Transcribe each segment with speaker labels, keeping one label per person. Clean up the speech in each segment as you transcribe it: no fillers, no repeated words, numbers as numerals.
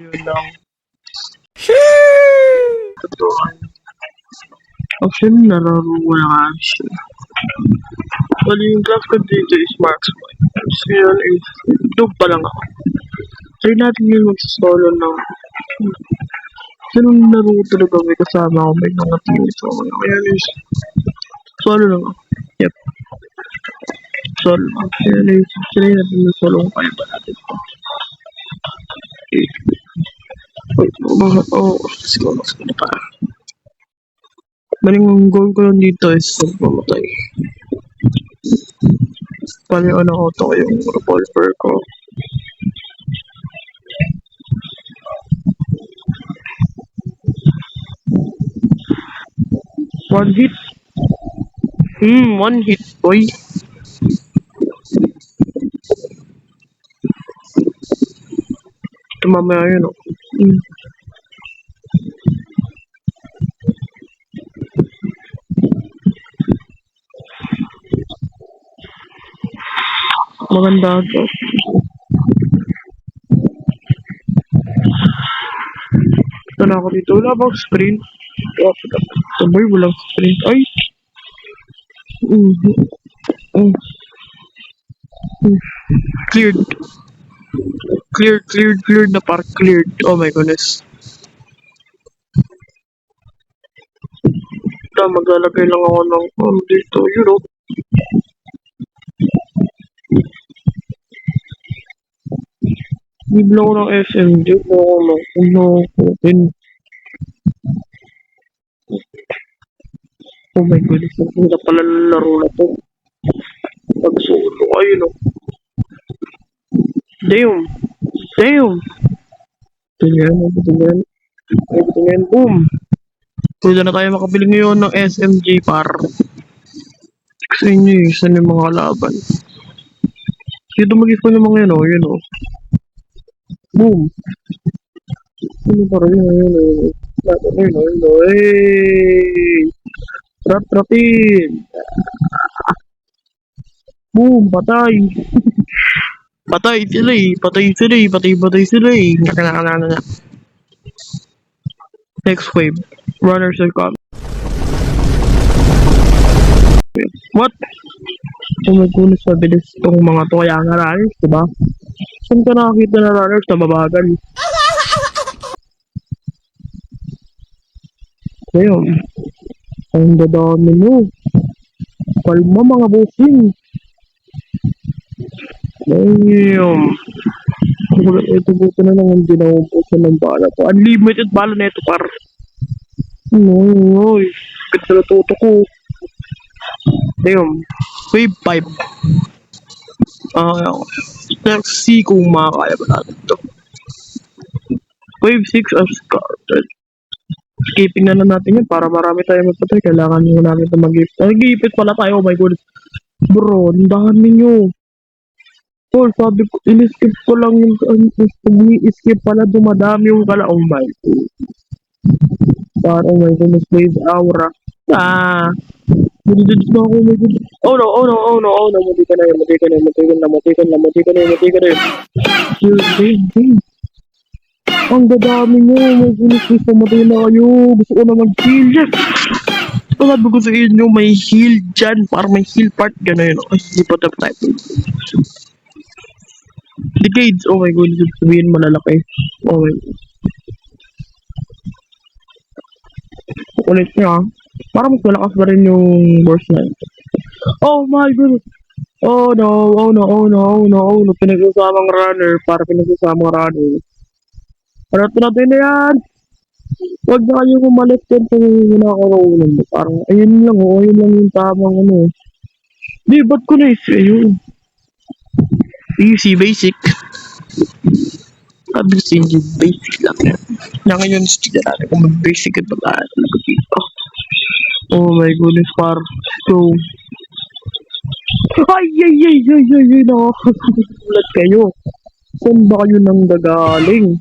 Speaker 1: Yun lang. Totoo. Actually, nararo ko na nga siya. Bali, yung class ko dito is marksman. So, yun is, dog pa lang ako. Try natin yun mag-solo ng kasi nung laro ko talaga may kasama ako, may mga teammates ako. Kaya is, solo lang ako. Yep, solo lang. Kaya is, try natin yung solo kung kaya ba natin. Okay. Let's go na pa. Bali, ang goal ko lang dito is mamatay. Bali, auto ko yung revolver ko. One hit. One hit, boy. Ito mamaya yun, oh. Maganda to. Ito na ako dito. Wala bang sprint? Ito boy, walang sprint. Ay! Cleared. Cleared na park. Cleared. Oh my goodness. Ito, maglalagay lang ako ng dito. You know. Bibla ko ng SMG. Oh my goodness. Ang pala ng laro na to. Pag solo. Ayun o. Damn. Tingnan. Boom. Pwede na tayo makabili ngayon ng SMG par. Sa inyo eh. Saan yung mga kalaban? Dito mag-spawn yung mga yun o. Yun o. Boom. Yun pa rin. Yun o. Hey! Trap-trapin! Boom! Patay! Patay sila eh. Naka. Next wave. Runners are coming. What? Oh my goodness, mabilis itong mga to. Kaya nga runners, diba? Saan ka nakakita na runners na mabagal? Ayun. Ang dadami nyo. Kalma mga bossing. Damn. Ito buto na lang hindi na ubusan ng bala to. Unlimited bala na ito par. Oy. Ganda na tuto ko. Damn. Wave 5. Let's see kung makakaya ba natin ito. Wave 6 as started. Skipping na lang natin yan para marami tayo magpatay. Kailangan nyo namin ito mag-gift. Nag-gift pala tayo. Oh my god. Bro, ang dami nyo. Oh, sabi ko, in-skip ko lang yung i-skip pala dumadami yung kala. Oh my god. Oh my goodness, wave aura. Nandito na ako, my god. Oh no. Mati ka na yun. Ang dadami nyo. My goodness, pamatay na kayo. Gusto ko na mag-heal. Yes! Sabi ko sa inyo, may heal dyan. Para may heal part. Gano'n yun. Ay, hindi pa type. Decades. Oh my goodness, sabihin malalaki. Oh my god. Ulit niya. Parang mas malakas ba rin yung burst na yun. Oh my goodness. Oh no. Pinagsasamang runner. Para natin na yan. Huwag na kayo umalit yan kung nakakaroon mo. Parang ayun lang yung tamang ano. Di, ba't ko na-isi? Ayun. Easy, basic. Sabi ko basic lang yan. Na ngayon, stick na natin kung mag-basic at bagaan talaga dito. Oh my goodness, par. So, ay, nakakagulat kayo. Saan ba kayo nang gagaling?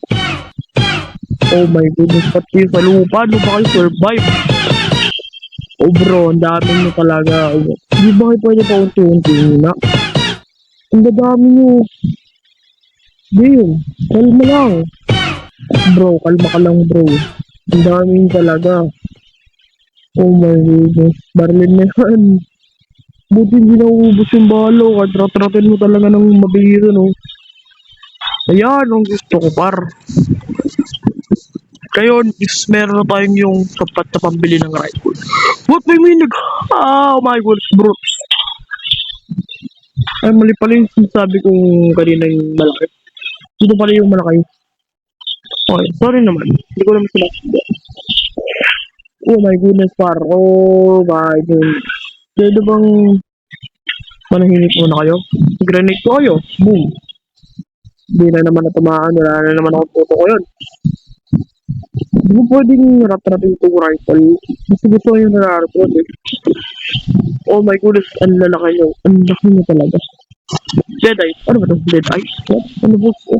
Speaker 1: Oh my goodness, pati sa lupa, ano ba kayo survive? Oh bro, ang dami nyo talaga. Hindi ba kayo pwede pa unti-unti na? Ang dadami nyo. Damn, kalma lang. Bro, kalma ka lang bro. Ang daming talaga. Oh my goodness. Barlin na yan. Buti hindi nauubos yung balo. Kadrat-ratin mo talaga ng mabiro, no? Ayan, ang gusto ko, par. Ngayon is meron na tayong yung sapat na pambili ng rifle. What do you mean? Oh my goodness, bro. Ay, mali pala yung sinasabi kong kanina yung malaki. Dito pala yung malaki. Okay, sorry naman. Hindi ko naman sinasabi. Oh my goodness, par. Oh my goodness. Pwede bang manahimik muna kayo? Grenade ko kayo. Boom. Hindi na naman natamaan. Wala na naman akong photo ko yun. Hindi mo pwedeng rat-ratin itong rifle. Gusto ko yung nararat eh. Oh my goodness, ang lalaki nyo. Ang laki nyo talaga. Dead eye. Ano ba ito? Dead eye? What? Ano ba ito?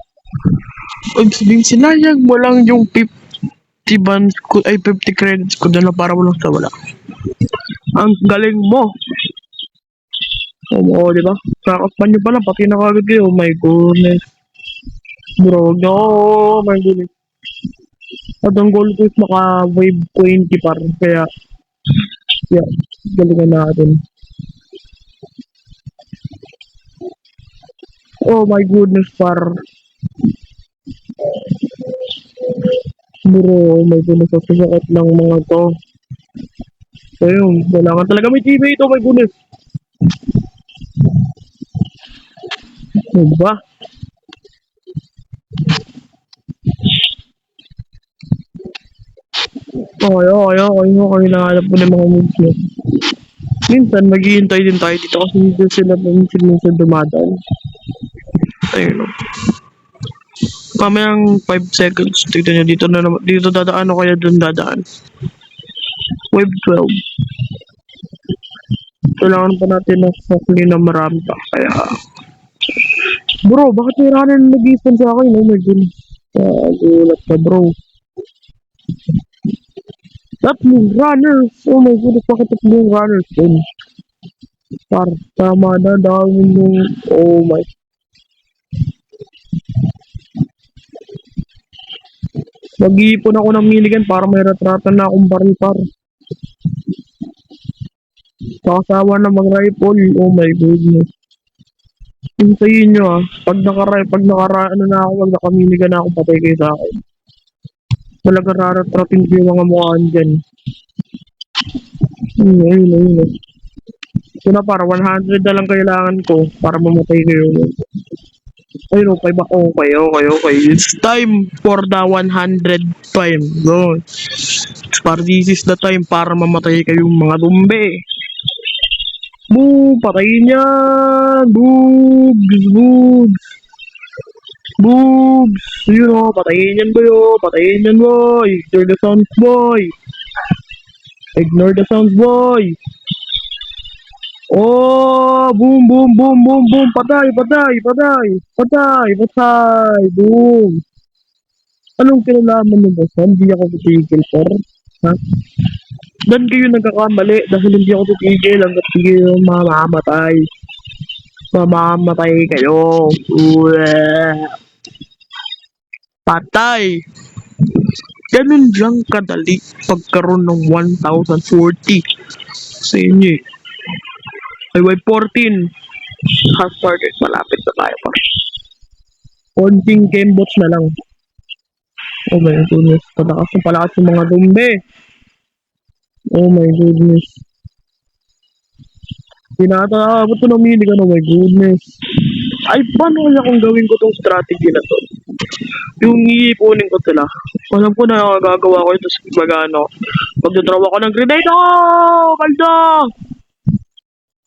Speaker 1: Ibig sabihin, sinayang mo lang yung 50 bands ko, ay 50 credits ko doon na para walang sa wala. Ang galing mo! Oo, di ba? Kakaspan nyo pala, pati na kagad kayo. Oh my goodness. Bro, no! Oh my goodness. At ang goal ko is maka wave 20 par. Kaya, yeah, galingan natin. Oh my goodness, par. Bro, oh my goodness, sasakit ng mga to. So yun, kailangan talaga may teammate, oh my goodness. Ano ba? Okay, nahanap ko ng mga moves nyo. Minsan, maghihintay din tayo dito kasi hindi sila minsan dumadaan. Ayun o. Kamayang 5 seconds. Tignan nyo, dito na naman. Dito dadaan o kaya dun dadaan. Wave 12. Kailangan pa natin na sakli na marami pa. Kaya... Bro, bakit may runner na nag-iipon sa akin? Oh my goodness. Gulat ka bro. Tatlong runners! Oh my goodness, bakit tatlong runners dun? Par, tama na, dami nung... Oh my... Mag-iipon ako ng milligan para may retratan na akong baril par. Kakasawa na mag-rifle. Oh my goodness. Hintayin nyo ah. Pag ano na ako, pag nakamiligan na ako, patay kayo sa akin. Talaga raratratin ko yung mga mukhaan dyan. Ayun. Ito na para 100 na lang kailangan ko para mamatay kayo. Ayun, okay ba? Okay. It's time for the 100 time. No. Para this is the time para mamatay kayong mga dumbe. Boom! Patayin yan! Boobs! Yun o, patayin yan boy. Patayin yan boy! Ignore the sounds boy! Oh! Boom! Patay! Boom! Anong kinalaman nyo boss? Hindi ako titigil for? Ha? Dan kayo nagkakamali dahil hindi ako titigil hanggat hindi kayo mamamatay. Mamamatay kayo. Patay! Ganun lang kadali pagkaroon ng 1040 sa inyo eh. Ay, wave 14 has started. Malapit na tayo pa. Konting gamebots na lang. Oh my goodness. Palakas yung mga zombi. Oh my goodness. Tinataabot ko ng milig. Oh my goodness. Ay, paano kaya kung gawin ko tong strategy na to? Yung iipunin ko sila. Alam ko na gagawa ko ito sa magano. Magdadraw ako ng grenade. Oh! Kalda!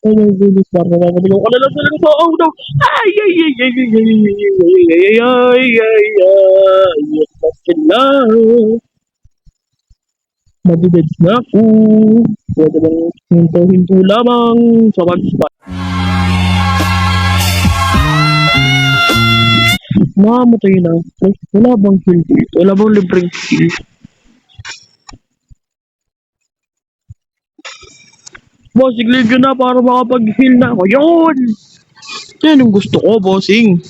Speaker 1: Oh my goodness, parang nakakabili ko na lang talaga sa oh no! Ay! Sila! Madideds na ako. Pwede bang hinto lamang sa pag-spot. Mamatay na. Wala bang kill dito? Wala bang libreng kill? Bossing, leave yun na para makapag-heal na ako. Yun! Yan yung gusto ko, bossing.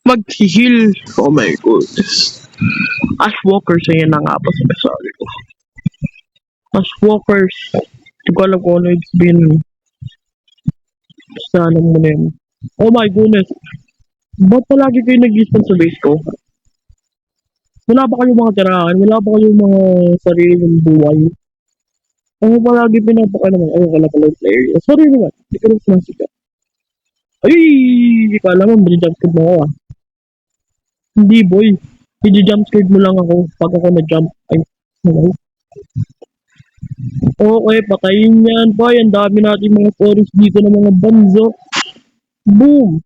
Speaker 1: Mag-heal. Oh my goodness. Ash Walkers, ayan na nga po sinasabi ko. Ash Walkers. Hindi ko alam kung ano it's been. Basta alam mo na yun. Oh my goodness. Ba't palagi kayo nag-spawn sa base ko? Wala ba kayong mga tirahan? Wala ba kayong mga sarili ng buhay? Ako palagi pinapaka naman. Ay, wala pala sa area. Sorry naman. Hindi ko rin sinasika. Ay! Kala mo, jump mo ako ah. Hindi boy. I-jump mo lang ako pag ako na-jump. Ay, hello. Okay, patayin yan. Boy, ang dami natin mga forest dito ng mga banzo. Boom!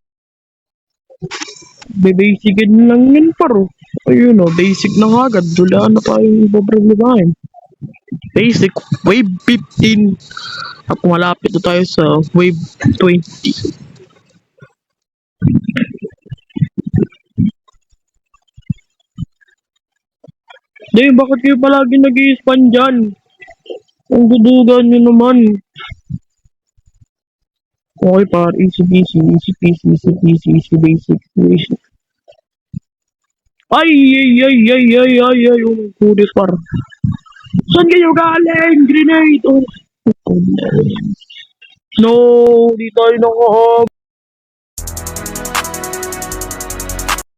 Speaker 1: Bebasicin lang yun paro. Ayun o, basic na nga agad. Wala na tayong ipoproblemahin. Basic, wave 15. At malapit na tayo sa wave 20. Dahil bakit kayo palagi nag-i-spawn dyan? Ang dudugan nyo naman. Okay par, easy peasy, easy peasy, easy peasy, easy basic, basic. Ay, oh my goodness par. Saan kayo galing? Grenade! Oh, no, di tayo nakahab.